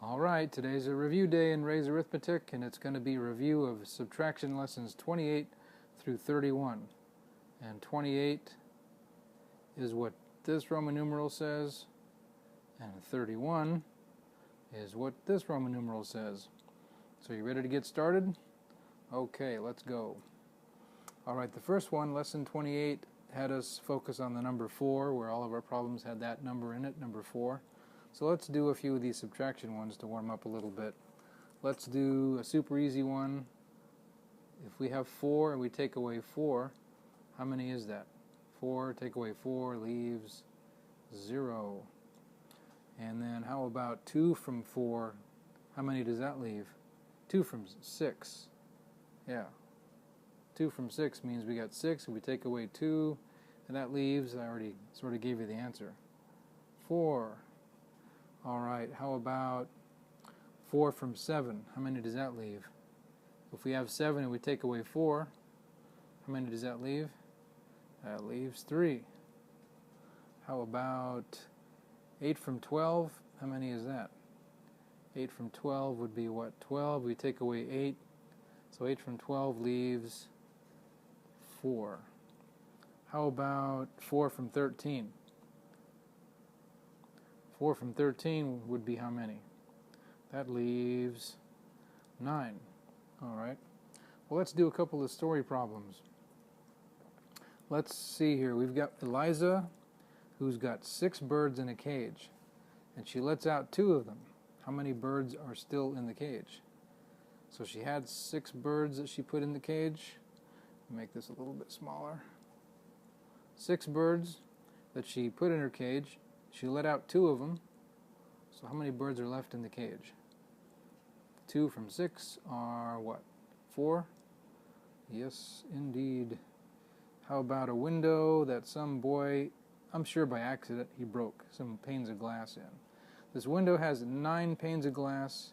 Alright, today's a review day in Ray's Arithmetic, and it's going to be a review of subtraction lessons 28 through 31. And 28 is what this Roman numeral says, and 31 is what this Roman numeral says. So you ready to get started? Okay, let's go. Alright, the first one, lesson 28, had us focus on the number 4, where all of our problems had that number in it, number 4. So let's do a few of these subtraction ones to warm up a little bit. Let's do a super easy one. If we have 4 and we take away 4, how many is that? 4, take away 4 leaves 0. And then how about 2 from 4? How many does that leave? 2 from 6. Yeah. 2 from 6 means we got 6, and we take away 2, and that leaves, I already sort of gave you the answer, 4. Alright, how about 4 from 7? How many does that leave? If we have 7 and we take away 4, how many does that leave? That leaves 3. How about 8 from 12? How many is that? 8 from 12 would be what? 12. We take away 8. So 8 from 12 leaves 4. How about 4 from 13? 4 from 13 would be how many? That leaves 9. Alright. Well, let's do a couple of story problems. Let's see here. We've got Eliza, who's got 6 birds in a cage, and she lets out 2 of them. How many birds are still in the cage? So she had 6 birds that she put in the cage. Make this a little bit smaller. 6 birds that she put in her cage. She let out 2 of them. So how many birds are left in the cage? 2 from 6 are what? 4? Yes, indeed. How about a window that some boy, I'm sure by accident, he broke some panes of glass in? This window has 9 panes of glass,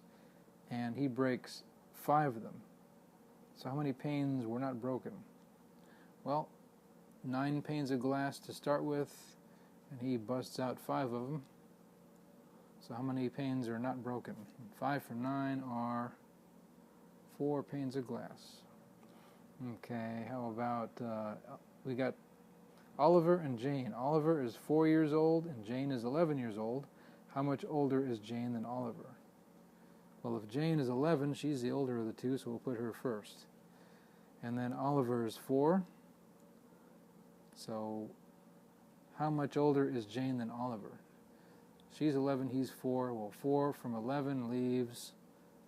and he breaks 5 of them. So how many panes were not broken? Well, 9 panes of glass to start with, and he busts out 5 of them. So how many panes are not broken? 5 from 9 are 4 panes of glass. Okay, how about, we got Oliver and Jane. Oliver is 4 years old, and Jane is 11 years old. How much older is Jane than Oliver? Well, if Jane is 11, she's the older of the two, so we'll put her first. And then Oliver is 4. So how much older is Jane than Oliver? She's 11, he's 4. Well, 4 from 11 leaves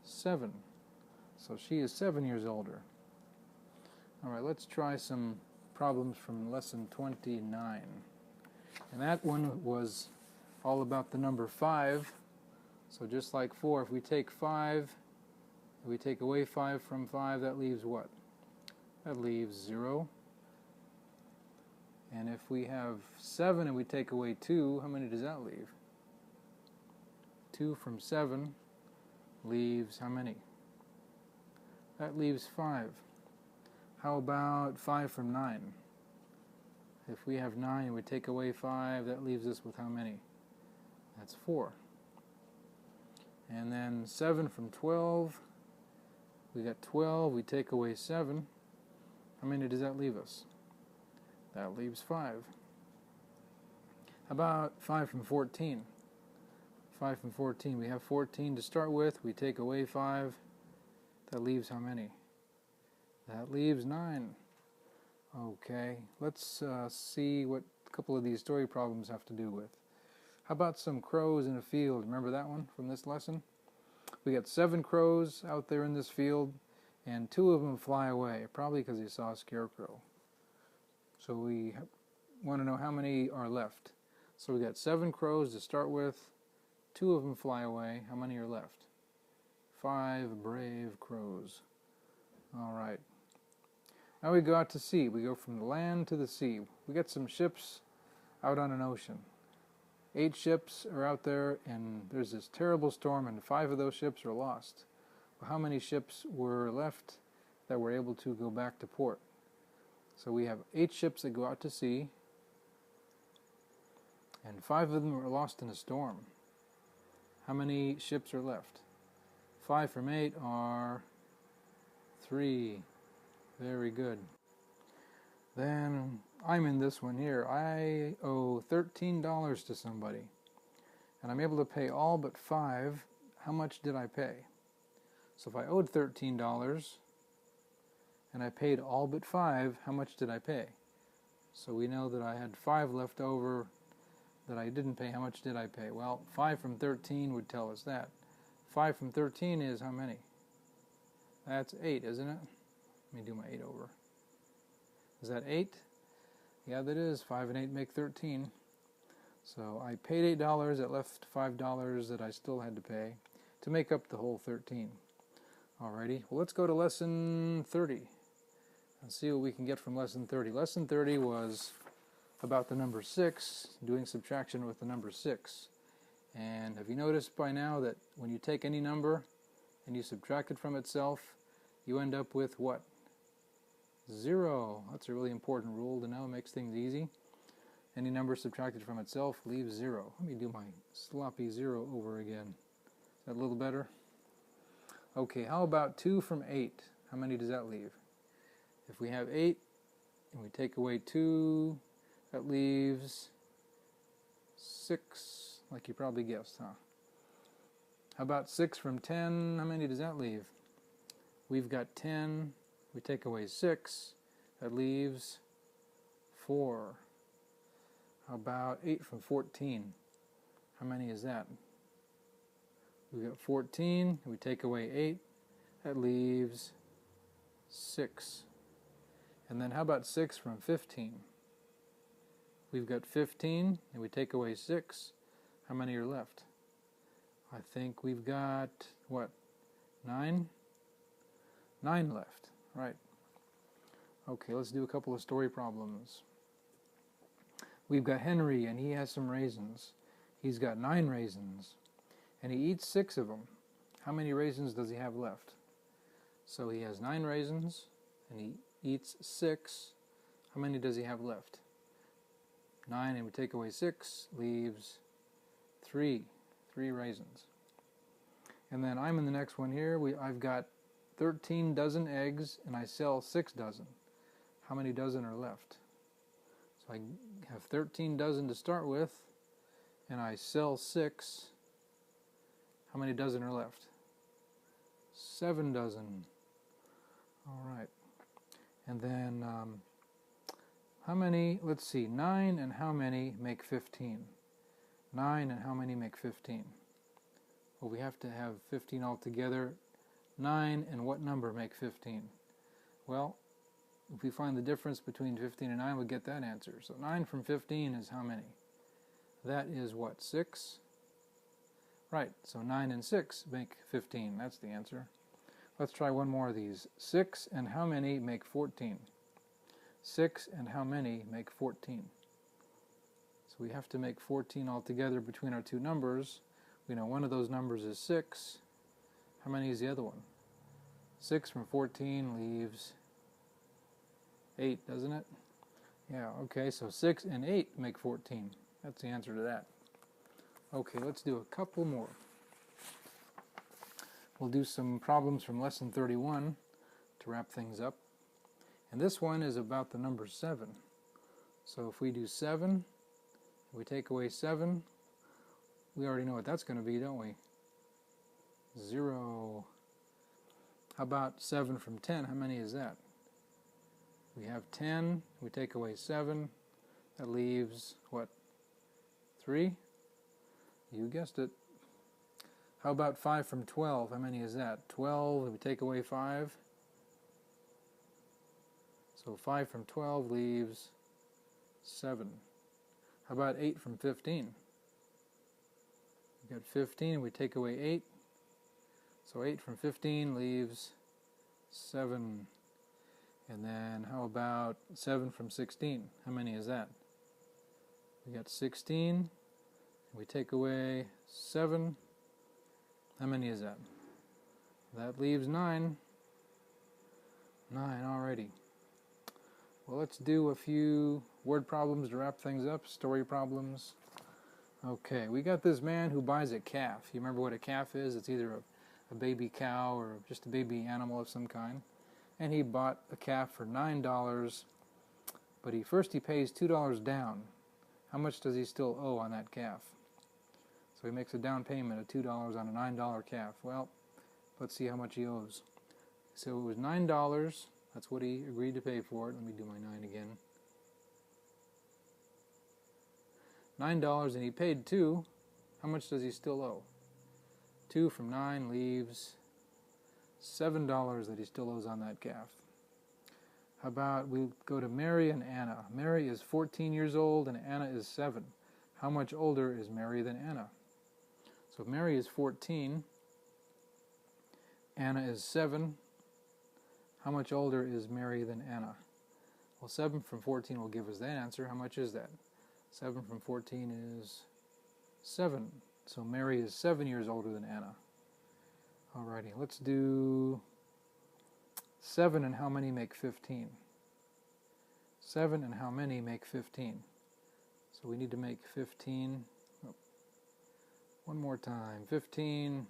7. So she is 7 years older. All right, let's try some problems from lesson 29. And that one was all about the number 5. So just like 4, if we take 5, if we take away 5 from 5, that leaves what? That leaves 0. And if we have 7 and we take away 2, how many does that leave? 2 from 7 leaves how many? That leaves 5. How about 5 from 9? If we have 9 and we take away 5, that leaves us with how many? That's 4. And then 7 from 12, we got 12, we take away 7. How many does that leave us? That leaves 5. How about 5 from 14? 5 from 14, we have 14 to start with, we take away 5, that leaves how many? That leaves 9. Okay, let's see what a couple of these story problems have to do with. How about some crows in a field? Remember that one from this lesson? We got 7 crows out there in this field, and 2 of them fly away, probably because they saw a scarecrow. So we want to know how many are left. So we got 7 crows to start with, 2 of them fly away. How many are left? 5 brave crows. All right. Now we go out to sea. We go from the land to the sea. We got some ships out on an ocean. 8 ships are out there, and there's this terrible storm, and 5 of those ships are lost. Well, how many ships were left that were able to go back to port? So we have 8 ships that go out to sea, and 5 of them were lost in a storm. How many ships are left? 5 from 8 are 3. Very good. Then I'm in this one here. I owe $13 to somebody, and I'm able to pay all but 5. How much did I pay? So if I owed $13 and I paid all but 5, how much did I pay? So we know that I had 5 left over that I didn't pay. How much did I pay? Well, 5 from 13 would tell us that. 5 from 13 is how many? That's 8, isn't it? Let me do my 8 over. Is that 8? Yeah, that is. 5 and 8 make 13. So I paid $8. It left $5 that I still had to pay to make up the whole 13. Alrighty. Well, let's go to lesson 30 and see what we can get from lesson 30. Lesson 30 was about the number 6, doing subtraction with the number 6. And have you noticed by now that when you take any number and you subtract it from itself, you end up with what? 0. That's a really important rule to know. It makes things easy. Any number subtracted from itself leaves 0. Let me do my sloppy 0 over again. Is that a little better? Okay, how about 2 from 8? How many does that leave? If we have 8 and we take away 2, that leaves 6, like you probably guessed, huh? How about 6 from 10? How many does that leave? We've got 10. We take away 6. That leaves 4. How about 8 from 14? How many is that? We've got 14. We take away 8. That leaves 6. And then how about 6 from 15? We've got 15, and we take away 6. How many are left? I think we've got, what, 9? 9 left, right. Okay, let's do a couple of story problems. We've got Henry, and he has some raisins. He's got 9 raisins, and he eats 6 of them. How many raisins does he have left? So he has 9 raisins, and he eats 6. How many does he have left? 9, and we take away 6, leaves 3. 3 raisins. And then I'm in the next one here. I've got 13 dozen eggs, and I sell 6 dozen. How many dozen are left? So I have 13 dozen to start with, and I sell 6. How many dozen are left? 7 dozen. All right. And then how many, let's see, 9 and how many make 15? 9 and how many make 15? Well, we have to have 15 altogether. 9 and what number make 15? Well, if we find the difference between 15 and 9, we'll get that answer. So 9 from 15 is how many? That is what, 6? Right, so 9 and 6 make 15. That's the answer. Let's try one more of these. 6 and how many make 14? 6 and how many make 14? So we have to make 14 altogether between our two numbers. We know one of those numbers is 6. How many is the other one? 6 from 14 leaves 8, doesn't it? Yeah, okay, so 6 and 8 make 14. That's the answer to that. Okay, let's do a couple more. We'll do some problems from lesson 31 to wrap things up. And this one is about the number 7. So if we do 7, we take away 7, we already know what that's going to be, don't we? 0. How about 7 from 10? How many is that? We have 10, we take away 7, that leaves, what, 3? You guessed it. How about 5 from 12? How many is that? 12, we take away 5. So 5 from 12 leaves 7. How about 8 from 15? We've got 15, we take away 8. So 8 from 15 leaves 7. And then how about 7 from 16? How many is that? We got 16. We take away 7. How many is that? That leaves 9. 9, alrighty. Well, let's do a few word problems to wrap things up, story problems. Okay, we got this man who buys a calf. You remember what a calf is? It's either a baby cow or just a baby animal of some kind. And he bought a calf for $9, but first he pays $2 down. How much does he still owe on that calf? So he makes a down payment of $2 on a $9 calf. Well, let's see how much he owes. So it was $9. That's what he agreed to pay for it. Let me do my 9 again. $9, and he paid $2. How much does he still owe? 2 from 9 leaves $7 that he still owes on that calf. How about we go to Mary and Anna? Mary is 14 years old and Anna is 7. How much older is Mary than Anna? So if Mary is 14, Anna is 7. How much older is Mary than Anna? Well, 7 from 14 will give us that answer. How much is that? 7 from 14 is 7. So Mary is 7 years older than Anna. Alrighty, let's do 7 and how many make 15? 7 and how many make 15? So we need to make 15. Oh, one more time. 15.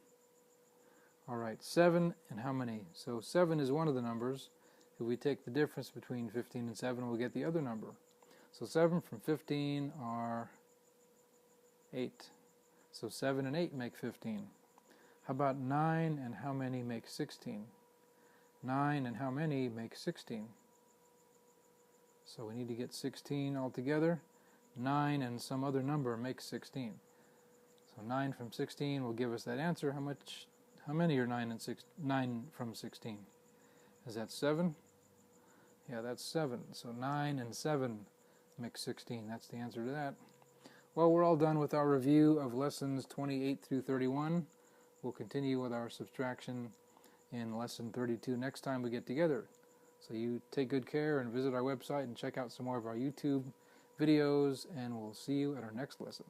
Alright, 7 and how many? So 7 is one of the numbers. If we take the difference between 15 and 7, we'll get the other number. So 7 from 15 are 8. So 7 and 8 make 15. How about 9 and how many make 16? 9 and how many make 16? So we need to get 16 altogether. 9 and some other number makes 16. So 9 from 16 will give us that answer. How many are 9 from 16? Is that 7? Yeah, that's 7. So 9 and 7 make 16. That's the answer to that. Well, we're all done with our review of lessons 28 through 31. We'll continue with our subtraction in lesson 32 next time we get together. So you take good care and visit our website and check out some more of our YouTube videos, and we'll see you at our next lesson.